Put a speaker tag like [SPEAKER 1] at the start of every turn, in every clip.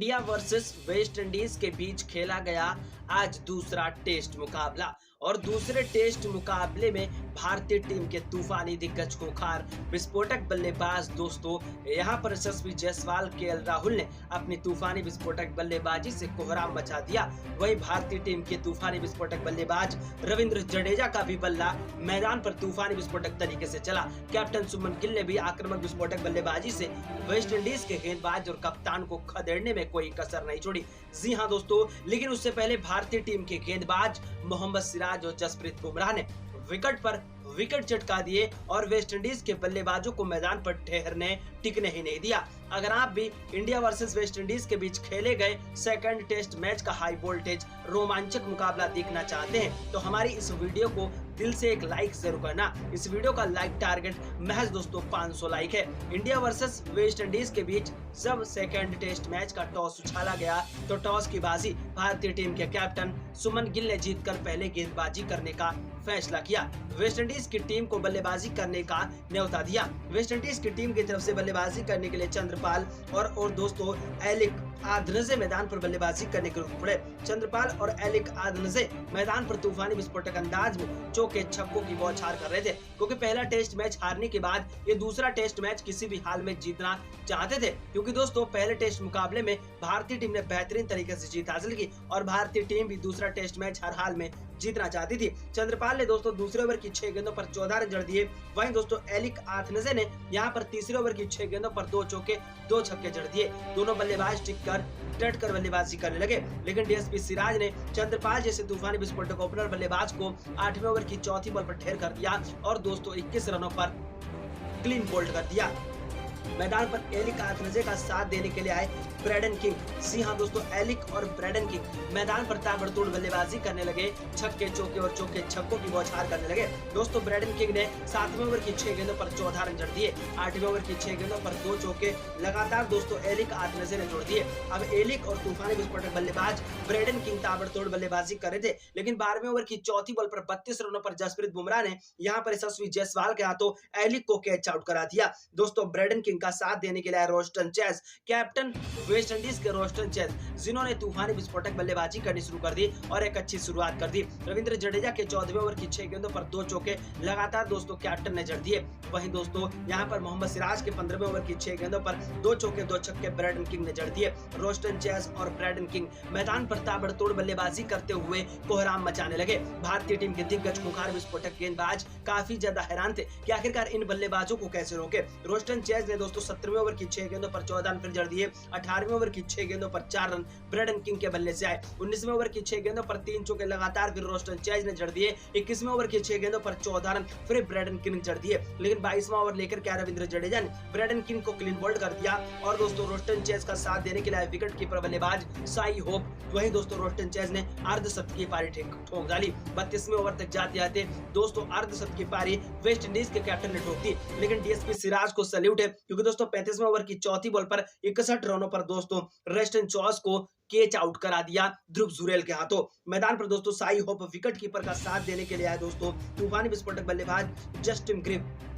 [SPEAKER 1] India versus West Indies के बीच खेला गया आज दूसरा टेस्ट मुकाबला और दूसरे टेस्ट मुकाबले में भारतीय टीम के तूफानी दिग्गज खूंखार विस्फोटक बल्लेबाज दोस्तों यहां पर यशस्वी जायसवाल केएल राहुल ने अपनी तूफानी विस्फोटक बल्लेबाजी से कोहराम मचा दिया। वहीं भारतीय टीम के तूफानी विस्फोटक बल्लेबाज रविंद्र जडेजा का भी बल्ला मैदान पर तूफानी विस्फोटक तरीके से चला। कैप्टन सुमन गिल ने भी आक्रामक विस्फोटक बल्लेबाजी से वेस्ट इंडीज के गेंदबाज और कप्तान को खदेड़ने में कोई कसर नहीं छोड़ी। जी हां दोस्तों, लेकिन उससे पहले भारतीय टीम के गेंदबाज मोहम्मद सिराज और जसप्रीत बुमराह ने विकेट पर विकेट चटका दिए और वेस्ट इंडीज के बल्लेबाजों को मैदान पर ठहरने टिकने ही नहीं दिया। अगर आप भी इंडिया वर्सेस वेस्ट इंडीज के बीच खेले गए सेकंड टेस्ट मैच का हाई वोल्टेज रोमांचक मुकाबला देखना चाहते हैं तो हमारी इस वीडियो को दिल से एक लाइक जरूर करना। इस वीडियो का लाइक टारगेट महज दोस्तों 500 लाइक है। इंडिया वर्सेस वेस्ट इंडीज के बीच जब सेकंड टेस्ट मैच का टॉस उछाला गया तो टॉस की बाजी भारतीय टीम के कैप्टन सुमन गिल ने जीतकर पहले गेंदबाजी करने का फैसला किया। वेस्ट इंडीज की टीम को बल्लेबाजी करने का न्योता दिया। वेस्ट इंडीज की टीम की तरफ से बल्लेबाजी करने के लिए चंद्रपाल और दोस्तों एलिक आदनजे मैदान पर बल्लेबाजी करने के लिए पड़े। चंद्रपाल और एलिक आदनजे मैदान पर तूफानी विस्फोटक अंदाज में चौके छक्कों की बौछार कर रहे थे, क्योंकि पहला टेस्ट मैच हारने के बाद ये दूसरा टेस्ट मैच किसी भी हाल में जीतना चाहते थे। क्योंकि दोस्तों पहले टेस्ट मुकाबले में भारतीय टीम ने बेहतरीन तरीके से जीत हासिल की और भारतीय टीम भी दूसरा टेस्ट मैच हर हाल में जीतना चाहती थी। चंद्रपाल ने दोस्तों दूसरे ओवर की 6 गेंदों पर 14 रन जड़ दिए। वहीं दोस्तों एलिक आदनजे ने यहां पर तीसरे ओवर की 6 गेंदों पर 2 चौके 2 छक्के जड़ दिए। दोनों बल्लेबाज डट कर बल्लेबाजी करने लगे, लेकिन डीएसपी सिराज ने चंद्रपाल जैसे तूफानी विस्फोटक ओपनर बल्लेबाज को 8वें ओवर की चौथी बॉल पर ठेर कर दिया और दोस्तों 21 रनों पर क्लीन बोल्ड कर दिया। मैदान पर एलिक आदनजे का साथ देने के लिए आए ब्रैडन किंग। जी हां दोस्तों, एलिक और ब्रैडन किंग मैदान पर ताबड़तोड़ बल्लेबाजी करने लगे, छक्के चौके और चौके छक्कों की बौछार करने लगे। दोस्तों ब्रैडन किंग ने 7वें ओवर की 6 गेंदों पर 14 रन जड़ दिए। 8वें ओवर की 6 गेंदों पर 2 चौके लगातार दोस्तों एलिक आदनजे ने जोड़ दिए। अब एलिक और तूफानी विस्फोटक बल्लेबाज ब्रैडन किंग ताबड़तोड़ बल्लेबाजी कर रहे थे, लेकिन 12वें ओवर की चौथी बॉल पर 32 रनों पर जसप्रीत बुमराह ने यहां पर यशस्वी जायसवाल के हाथों एलिक को कैच आउट करा दिया। दोस्तों ब्रैडन किंग का साथ देने के लिए Roston Chase, captain West Indies के रोस्टन चेस, जिन्होंने तूफानी विस्फोटक बल्लेबाजी करनी शुरू कर दी और एक अच्छी शुरुआत कर दी। रविंद्र जडेजा के 14वें ओवर की 6 गेंदों पर 2 चौके लगातार दोस्तों कैप्टन ने जड़ दिए। वहीं दोस्तों यहां पर मोहम्मद सिराज के 15वें ओवर की 6 गेंदों पर 2 चौके 2 छक्के ब्रैडन किंग ने जड़ दिए। रोस्टन चेस और ब्रैडन किंग मैदान पर ताबड़तोड़ बल्लेबाजी करते हुए कोहराम मचाने लगे। भारतीय टीम के दिग्गज खूंखार विस्फोटक गेंदबाज काफी ज्यादा हैरान थे कि आखिरकार इन बल्लेबाजों को कैसे रोके। रोस्टन चेस ने दोस्तों 17वें ओवर की 6 गेंदों पर 14 रन फिर जड़ दिए। 18वें ओवर की 6 गेंदों पर 4 रन ब्रैडन किंग के बल्ले से आए। 19वें ओवर की 6 गेंदों पर 3 चौके लगातार फिर रोस्टन चेज ने जड़ दिए। 21वें ओवर की 6 गेंदों पर 14 रन फिर ब्रैडन किंग जड़ दिए, लेकिन 22वां ओवर लेकर के रविंद्र जडेजा ने ब्रैडन किंग को क्लीन बोल्ड कर दिया और दोस्तों रोस्टन चेज का साथ देने के लिए विकेट कीपर बल्लेबाज साई होप। वहीं दोस्तों रोस्टन चेज ने अर्धशतकीय पारी ठोक डाली। 32वें ओवर तक जाते जाते दोस्तों अर्धशतकीय पारी वेस्ट इंडीज के कैप्टन ने ठोक दी, लेकिन डीएसपी सिराज को सैल्यूट है, क्योंकि दोस्तों 35वें ओवर की चौथी बॉल पर 61 रनों पर दोस्तों रेस्टन चॉस को कैच आउट करा दिया ध्रुव जुरेल के हाथों। मैदान पर दोस्तों साई होप विकेट कीपर का साथ देने के लिए आया दोस्तों तूफानी विस्फोटक बल्लेबाज जस्टिन ग्रिफ।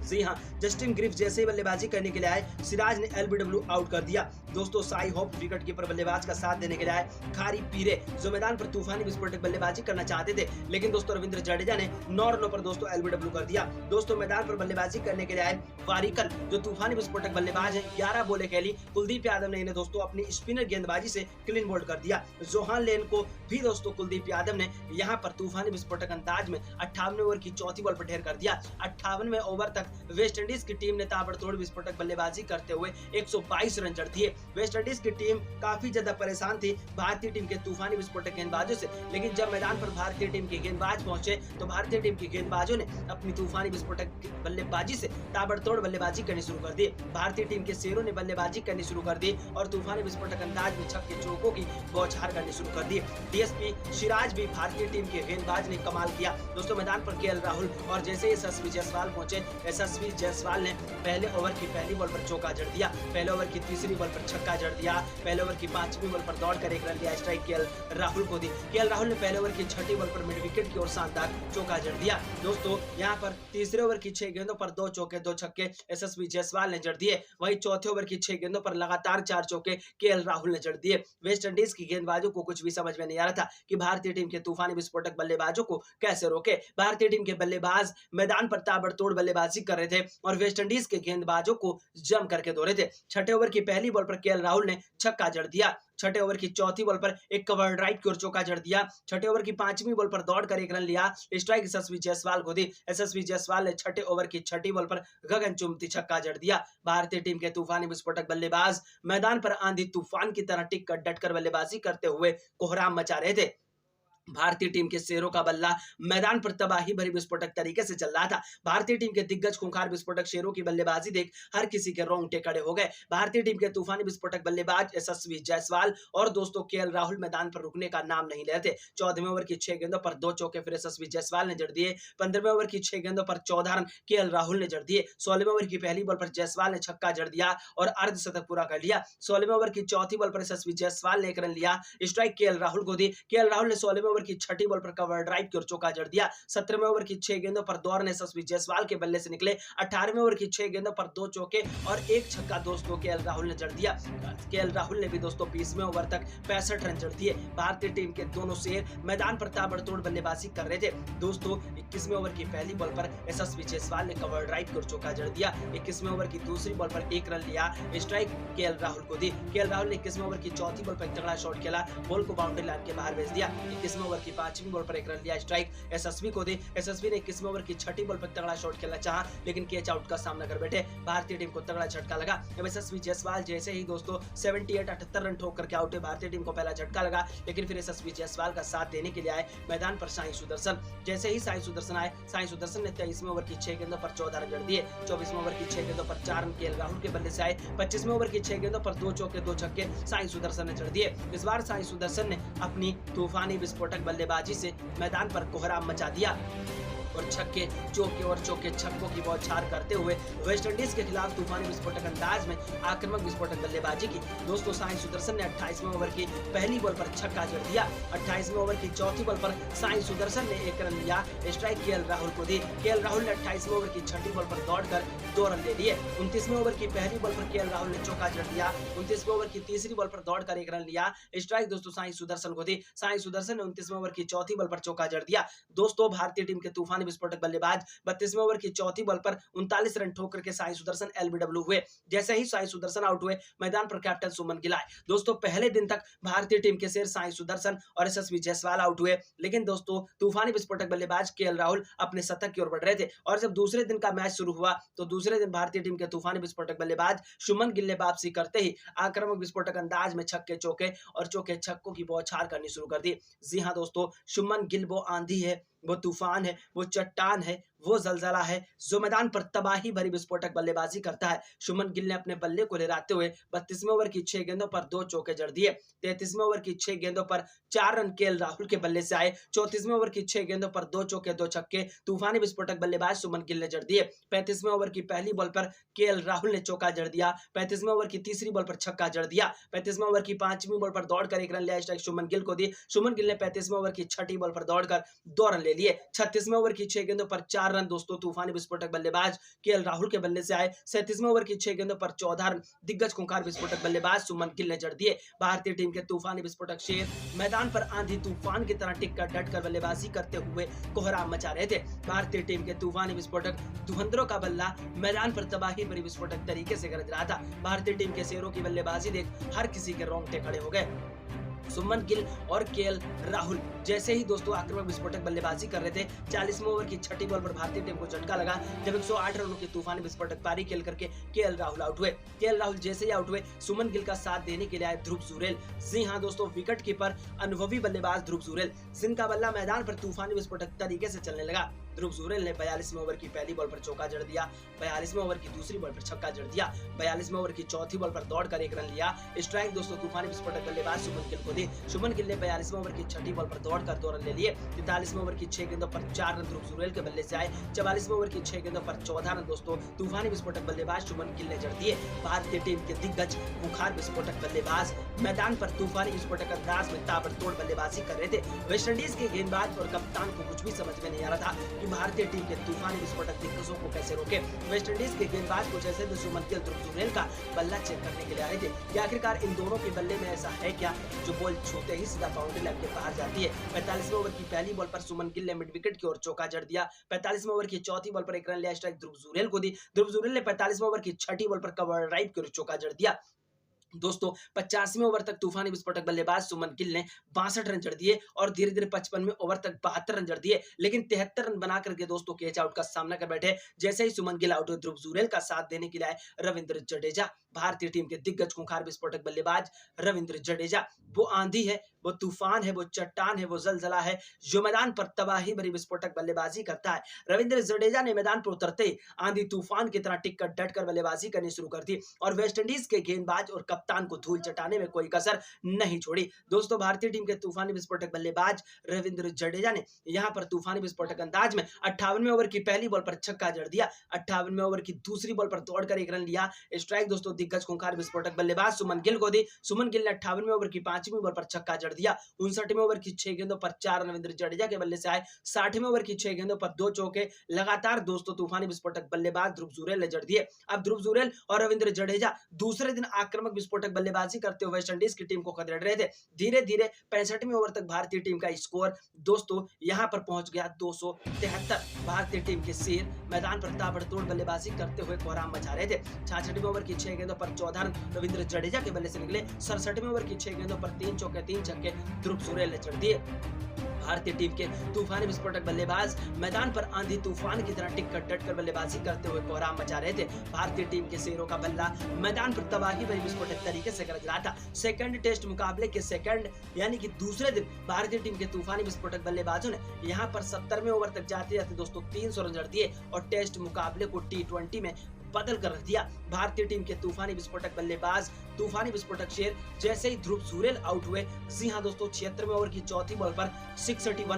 [SPEAKER 1] जी हां, जस्टिन ग्रिफ जैसे ही बल्लेबाजी करने के लिए आए, सिराज ने एलबीडब्ल्यू आउट कर दिया। दोस्तों साई होप विकेट कीपर बल्लेबाज का साथ देने के लिए आए खारी पीरे, जो मैदान पर तूफानी विस्फोटक बल्लेबाजी करना चाहते थे, लेकिन दोस्तों रविंद्र जडेजा ने 9 रनों पर दोस्तों एलबीडब्ल्यू कर दिया। दोस्तों मैदान पर बल्लेबाजी करने के लिए आए वारिकर, जो तूफानी विस्फोटक बल्लेबाज है, 11 बॉलें खेली। कुलदीप यादव ने इन्हें दोस्तों अपनी स्पिनर गेंदबाजी से क्लीन बोल्ड कर दिया। जोहान लेन को भी दोस्तों कुलदीप यादव ने यहां पर तूफानी विस्फोटक अंदाज में 58वें ओवर की चौथी बॉल पर ढेर कर दिया। 58वें ओवर तक वेस्ट इंडीज की टीम ने ताबड़तोड़ विस्फोटक बल्लेबाजी करते हुए 122 रन जड़ दिए। वेस्ट इंडीज की टीम काफी ज्यादा परेशान थी भारतीय टीम के तूफानी विस्फोटक गेंदबाजों से, लेकिन जब मैदान पर भारतीय टीम के गेंदबाज पहुंचे तो भारतीय टीम के गेंदबाजों ने अपनी तूफानी विस्फोटक बल्लेबाजी से ताबड़तोड़ बल्लेबाजी करनी शुरू कर दी। भारतीय टीम के शेरों ने बल्लेबाजी करनी शुरू कर दी और तूफानी विस्फोटक अंदाज में छक्के चौकों की बौछार करनी शुरू कर दी। डीएसपी सिराज भी भारतीय टीम के गेंदबाज ने कमाल किया। दोस्तों मैदान पर केएल राहुल और जैसे ही यशस्वी जायसवाल पहुंचे, यशस्वी जायसवाल ने पहले ओवर की पहली बॉल पर चौका जड़ दिया, पहले ओवर की तीसरी बॉल पर छक्का जड़ दिया, पहले ओवर की पांचवी बॉल पर दौड़कर एक रन लिया, स्ट्राइक केएल राहुल को दी। केएल राहुल ने पहले ओवर की छठी बॉल पर मिड विकेट की ओर शानदार चौका जड़ दिया। दोस्तों यहाँ पर तीसरे ओवर की 6 गेंदों पर 2 चौके 2 छक्के यशस्वी जायसवाल ने जड़ दिए। वहीं चौथे ओवर की 6 गेंदों पर लगातार 4 चौके केएल राहुल ने जड़ दिए। वेस्ट इंडीज की गेंदबाजों को कुछ भी समझ में नहीं आ रहा था कि भारतीय टीम के तूफानी विस्फोटक बल्लेबाजों को कैसे रोके। भारतीय टीम के बल्लेबाज मैदान पर ताबड़तोड़ बल्लेबाजी कर रहे थे और वेस्ट इंडीज के गेंदबाजों को जम करके दो रहे थे। छठे ओवर की पहली बॉल पर केएल राहुल ने छक्का जड़ दिया। छठे ओवर की चौथी बॉल पर एक कवर ड्राइव की ओर चौका जड़ दिया। छठे ओवर की पांचवी बॉल पर दौड़कर एक रन लिया, स्ट्राइक यशस्वी जायसवाल को दी। यशस्वी जायसवाल ने छठे ओवर की छठी बॉल पर गगनचुंबी छक्का जड़ दिया। भारतीय टीम के तूफानी विस्फोटक बल्लेबाज मैदान पर आंधी तूफान की तरह टिक कर डटकर बल्लेबाजी करते हुए कोहराम मचा रहे थे। भारतीय टीम के शेरों का बल्ला मैदान पर तबाही भरी विस्फोटक तरीके से चल रहा था। भारतीय टीम के दिग्गज खूंखार विस्फोटक शेरों की बल्लेबाजी देख हर किसी के रोंगटे खड़े हो गए। भारतीय टीम के तूफानी विस्फोटक बल्लेबाज यशस्वी जायसवाल और दोस्तों केएल राहुल मैदान पर रुकने का नाम नहीं ले रहे थे। 14वें ओवर की 6 गेंदों पर 2 चौके फिर यशस्वी जायसवाल ने जड़ दिए। 15वें ओवर की 6 गेंदों पर 14 रन केएल राहुल ने जड़ दिए। 16वें ओवर की पहली बॉल पर जायसवाल ने छक्का जड़ दिया और अर्धशतक पूरा कर लिया। 16वें ओवर की चौथी बॉल पर यशस्वी जायसवाल ने एक रन लिया, स्ट्राइक केएल राहुल को दी। केएल राहुल ने 16वें ओवर की छठी बॉल पर कवर ड्राइव की ओर चौका जड़ दिया। 17वें ओवर की 6 गेंदों पर 2 रन यशस्वी जायसवाल के बल्ले से निकले। 18वें ओवर की 6 गेंदों पर 2 चौके और एक छक्का दोस्तों केएल राहुल ने जड़ दिया। केएल राहुल ने भी दोस्तों 20वें ओवर तक 65 रन जड़ दिए। भारतीय टीम के दोनों शेर मैदान पर ताबड़तोड़ बल्लेबाजी कर रहे थे। दोस्तों 21वें ओवर की पहली बॉल पर यशस्वी जायसवाल ने कवर ड्राइव की ओर चौका जड़ दिया। 21वें ओवर की दूसरी बॉल पर एक रन लिया, स्ट्राइक केएल राहुल को दी। केएल राहुल ने 21वें ओवर की चौथी बॉल पर एक तगड़ा शॉट खेला, बॉल को बाउंड्री लाइन के बाहर भेज दिया। 21वें ओवर की पांचवी बॉल पर एक रन लिया, स्ट्राइक यशस्वी को दी। यशस्वी ने 21वें ओवर की छठी बॉल पर तगड़ा शॉट खेलना चाहा लेकिन कैच आउट का सामना कर बैठे। भारतीय टीम को तगड़ा झटका लगा। यशस्वी जायसवाल जैसे ही दोस्तों 78 रन ठोक करके आउट हुए। भारतीय टीम को पहला झटका लगा लेकिन फिर यशस्वी जायसवाल का साथ देने के लिए आए मैदान पर साई सुदर्शन। जैसे ही साई सुदर्शन आए, साई सुदर्शन ने 23वें ओवर की 6 गेंदों पर 14 रन जड़ दिए। 24वें ओवर की 6 गेंदों पर 4 रन केएल राहुल के बल्ले से आए। 25वें ओवर की 6 गेंदों पर 2 चौके 2 छक्के साई सुदर्शन ने जड़ दिए। इस बार साई सुदर्शन ने अपनी तूफानी विस्फोटक बल्लेबाजी से मैदान पर कोहराम मचा दिया और छक्के चौके और चौके छक्कों की बौछार करते हुए वेस्ट इंडीज के खिलाफ तूफानी विस्फोटक अंदाज में आक्रामक विस्फोटक बल्लेबाजी की। दोस्तों साई सुदर्शन ने 28वें ओवर की पहली बॉल पर छक्का जड़ दिया। 28वें ओवर की चौथी बॉल पर साई सुदर्शन ने एक रन लिया, स्ट्राइक केएल राहुल को दी। केएल राहुल ने 28वें ओवर की छठी बॉल पर दौड़कर 2 रन ले लिए। 29वें ओवर की पहली बॉल पर केएल राहुल ने चौका जड़ दिया। 29वें ओवर की तीसरी बॉल पर दौड़कर एक रन लिया, स्ट्राइक दोस्तों साई सुदर्शन को दी। साई सुदर्शन ने 29वें ओवर की चौथी बॉल पर चौका जड़ दिया। दोस्तों भारतीय टीम के तूफानी विस्फोटक बल्लेबाज 32वें ओवर की चौथी बॉल पर 39 रन ठोक करके साई सुदर्शन एलबीडब्ल्यू हुए। जैसे ही साई सुदर्शन आउट हुए, मैदान पर कैप्टन सुमन गिल आए। दोस्तों पहले दिन तक भारतीय टीम के शेर साई सुदर्शन और यशस्वी जायसवाल आउट हुए लेकिन दोस्तों तूफानी विस्फोटक बल्लेबाज केएल राहुल अपने शतक की ओर बढ़ रहे थे और जब दूसरे दिन का मैच शुरू हुआ तो दूसरे दिन भारतीय टीम के तूफानी विस्फोटक बल्लेबाज सुमन गिल ने वापसी करते ही आक्रामक विस्फोटक अंदाज में छक्के चौके और चौके छक्कों की बौछार करनी शुरू कर दी। जी हाँ दोस्तों, सुमन गिल वो आंधी है, वो तूफान है, वो चट्टान है, वो जलजला है जो मैदान पर तबाही भरी विस्फोटक बल्लेबाजी करता है। सुमन गिल ने अपने बल्ले को लहराते हुए 32वें ओवर की 6 गेंदों पर 2 चौके जड़ दिए। 33वें ओवर की 6 गेंदों पर 4 रन केएल राहुल के बल्ले से आए। 34वें ओवर की 6 गेंदों पर 2 चौके 2 छक्के तूफानी विस्फोटक बल्लेबाज सुमन गिल ने जड़ दिए। 35वें ओवर की पहली बॉल पर केएल राहुल ने चौका जड़ दिया। 35वें ओवर की तीसरी बॉल पर छक्का जड़ दिया। 35वें ओवर की पांचवी बॉल पर दौड़कर एक रन लिया, स्ट्राइक सुमन गिल को दी। सुमन गिल ने 35वें ओवर की छठी बॉल पर दौड़कर 2 रन ले लिए। 36वें ओवर की 6 गेंदों पर 4 रन दोस्तों तूफानी विस्फोटक बल्लेबाज केएल राहुल के बल्ले से आए। 37वें ओवर की 6 गेंदों पर 14 रन दिग्गज खूंखार विस्फोटक बल्लेबाज सुमन गिल ने जड़ दिए। भारतीय टीम के तूफानी विस्फोटक शेर मैदान पर आंधी तूफान की तरह टिक कर डट कर बल्लेबाजी करते हुए कोहराम मचा रहे थे। भारतीय टीम के तूफानी विस्फोटक धुरंधरों का बल्ला मैदान पर तबाही भरी विस्फोटक तरीके से गरज रहा था। भारतीय टीम के शेरों की बल्लेबाजी देख हर किसी के रोंगटे खड़े हो गए। सुमन गिल और केएल राहुल जैसे ही दोस्तों आक्रामक विस्फोटक बल्लेबाजी कर रहे थे, 40वें ओवर की छठी बॉल पर भारतीय टीम को झटका लगा जब 108 रनों की तूफानी विस्फोटक पारी खेल करके केएल राहुल आउट हुए। केएल राहुल जैसे ही आउट हुए, सुमन गिल का साथ देने के लिए आए ध्रुव जुरेल। जी हां दोस्तों, विकेट कीपर अनुभवी बल्लेबाज ध्रुव जुरेल, जिनका बल्ला मैदान पर तूफानी विस्फोटक तरीके से चलने लगा। ध्रुव जुरेल ने 42वें ओवर की पहली बॉल पर चौका जड़ दिया, 42वें ओवर की दूसरी बॉल पर छक्का जड़ दिया, 42वें ओवर की चौथी बॉल पर दौड़कर 1 रन लिया। स्ट्राइक दोस्तों तूफानी विस्फोटक बल्लेबाज शुभमन गिल को दी। शुभमन गिल ने 42वें ओवर की छठी बॉल पर दौड़कर 2 रन ले लिए। 43वें ओवर की 6 गेंदों पर 4 रन ध्रुव जुरेल के बल्ले से आए। 44वें ओवर की 6 गेंदों पर 14 रन दोस्तों तूफानी विस्फोटक बल्लेबाज शुभमन गिल ने जड़ दिए। भारतीय टीम के दिग्गज खुंखार विस्फोटक बल्लेबाज मैदान पर तूफानी विस्फोटक अंदाज में ताबड़तोड़ बल्लेबाजी कर रहे थे। वेस्टइंडीज के गेंदबाज और कप्तान को कुछ भी समझ में नहीं आ रहा था कि भारतीय टीम के तूफानी विस्फोटक दिग्गजों को कैसे रोके। वेस्टइंडीज के गेंदबाज को जैसे शुभमन गिल ध्रुव जुरेल का बल्ला चेक करने के लिए आए थे कि आखिरकार इन दोनों के बल्ले में ऐसा है क्या जो बॉल छूते ही सीधा बाउंड्री लाइन के बाहर जाती है। 45वें ओवर की पहली बॉल पर शुभमन गिल ने मिड विकेट की ओर चौका जड़ दिया। 45वें ओवर की चौथी बॉल पर 1 रन लिया। स्ट्राइक ध्रुव जुरेल को दी। ध्रुव जुरेल ने 45वें ओवर की छठी बॉल पर कवर ड्राइव की ओर चौका जड़ दिया। दोस्तों 85वें ओवर तक तूफानी विस्फोटक बल्लेबाज शुभमन गिल ने 62 रन जड़ दिए और धीरे धीरे 55वें ओवर तक 72 रन जड़ दिए, लेकिन 73 रन बना करके दोस्तों कैच आउट का सामना कर बैठे। जैसे ही शुभमन गिल आउट हुए ध्रुव जुरेल का साथ देने के लिए आए रविंद्र जडेजा। भारतीय टीम के दिग्गज खुंखार विस्फोटक बल्लेबाज रविंद्र जडेजा, वो आंधी है, वो तूफान है, वो चट्टान है, वो जलजला है जो मैदान पर तबाही भरी विस्फोटक बल्लेबाजी करता है। रविंद्र जडेजा ने मैदान पर उतरते आंधी तूफान की तरह टिक कर डट कर बल्लेबाजी करनी शुरू कर दी और वेस्टइंडीज के गेंदबाज और कप्तान को धूल चटाने में कोई कसर नहीं छोड़ी। दोस्तों भारतीय टीम के तूफानी विस्फोटक बल्लेबाज रविंद्र जडेजा ने यहां पर तूफानी विस्फोटक अंदाज में 58वें ओवर की पहली बॉल पर छक्का जड़ दिया। 58वें ओवर की दूसरी बॉल पर दौड़कर 1 रन लिया। स्ट्राइक दोस्तों दिग्गज खुंखार विस्फोटक बल्लेबाज शुभमन गिल को दी। शुभमन गिल ने 58वें ओवर की 5वीं बॉल पर छक्का जड़ दिया। 59वें ओवर की 6 गेंदों पर 4 रन रविंद्र जडेजा के बल्ले से आए। 60वें ओवर की 6 गेंदों पर 2 चौके लगातार दोस्तों तूफानी विस्फोटक बल्लेबाज ध्रुव जुरेल ने जड़ दिए। अब ध्रुव जुरेल और रविंद्र जडेजा दूसरे दिन आक्रामक विस्फोटक बल्लेबाजी करते हुए वेस्टइंडीज की टीम को खदेड़ रहे थे। धीरे धीरे 65वें ओवर तक भारतीय टीम का स्कोर दोस्तों यहां पर पहुंच गया 273। भारतीय टीम के शेर मैदान पर ताबड़तोड़ बल्लेबाजी करते हुए कोहराम मचा रहे थे। 66वें ओवर की 6 गेंदों पर 14 रन रविंद्र जडेजा के बल्ले से निकले। 67वें ओवर की 6 गेंदों पर 3 चौके 3 छक्के ध्रुव जुरेल ने जड़ दिए। भारतीय टीम के तूफानी विस्फोटक बल्लेबाज मैदान पर आंधी तूफान की तरह टिक कर डट कर बल्लेबाजी करते हुए कोहराम मचा रहे थे। भारतीय टीम के शेरों का बल्ला मैदान पर तबाही भरी विस्फोटक तरीके से गरज रहा था। सेकंड टेस्ट मुकाबले के सेकंड यानी कि दूसरे दिन भारतीय टीम के तूफानी विस्फोटक बल्लेबाजों ने यहां पर 70वें ओवर तक जाते जाते दोस्तों 300 रन जड़ दिए और टेस्ट मुकाबले को T20 में बदल कर रख दिया। भारतीय टीम के तूफानी विस्फोटक बल्लेबाज तूफानी विस्फोटक शेर जैसे ही ध्रुव जुरेल आउट हुए, जी हां दोस्तों 76वें ओवर की चौथी बॉल पर 61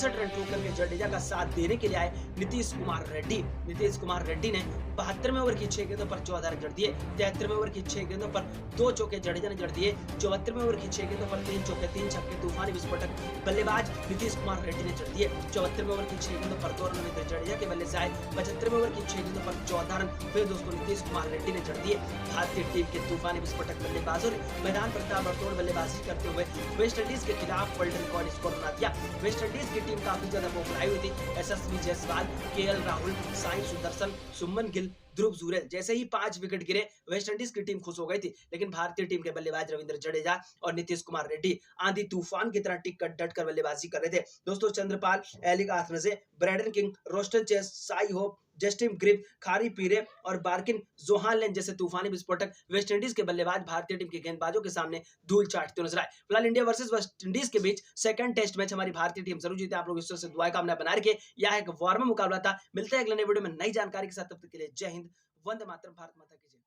[SPEAKER 1] रन ठोकर के जडेजा का साथ देने के लिए आए नीतीश कुमार रेड्डी। नीतीश कुमार रेड्डी ने 72वें ओवर की 6 गेंदों पर 14 रन जड़ दिए। 73वें ओवर की 6 गेंदों पर 2 चौके जडेजा ने जड़ दिए। 74वें ओवर की 6 गेंदों पर 3 चौके 3 छक्के तूफानी विस्फोटक बल्लेबाज नीतीश कुमार रेड्डी ने जड़ दिए। 74वें ओवर की 6 गेंदों पर 2 रन रविंद्र जडेजा के बल्ले से आए। 75वें ओवर की 6 गेंदों पर 14 रन दोस्तों नीतीश कुमार रेड्डी ने जड़ दिए। भारतीय टीम के तूफानी विस्फोटक बल्लेबाजों ने मैदान पर ताबड़तोड़ बल्लेबाजी करते हुए वेस्टइंडीज के खिलाफ वर्ल्ड रिकॉर्ड स्कोर बना दिया। वेस्टइंडीज की टीम काफी ज्यादा बौखलाई हुई थी। यशस्वी जायसवाल, केएल राहुल, साई सुदर्शन, शुभमन गिल, ध्रुव जुरेल जैसे ही 5 विकेट गिरे वेस्टइंडीज की टीम खुश हो गई थी, लेकिन भारतीय टीम के बल्लेबाज रविंद्र जडेजा और नीतीश कुमार रेड्डी आंधी तूफान की तरह टिक कर डट कर बल्लेबाजी कर रहे थे। दोस्तों Chanderpaul, Alick Athanaze, Brandon King, Roston Chase, Shai Hope, Justin Greaves, Khary Pierre और बार्किन जोहानलैंड जैसे तूफानी विस्फोटक वेस्टइंडीज के बल्लेबाज भारतीय टीम के गेंदबाजों के सामने धूल चाटते नजर आए। फिलहाल इंडिया वर्सेस वेस्टइंडीज के बीच सेकंड टेस्ट मैच हमारी भारतीय टीम जरूर जीते। आप लोग ईश्वर से दुआ कामना बना रखिए। यह एक वार्म मुकाबला था। मिलते हैं अगले वीडियो में नई जानकारी के साथ, तब तक के लिए जय हिंद, वंदे मातरम, भारत माता की जय।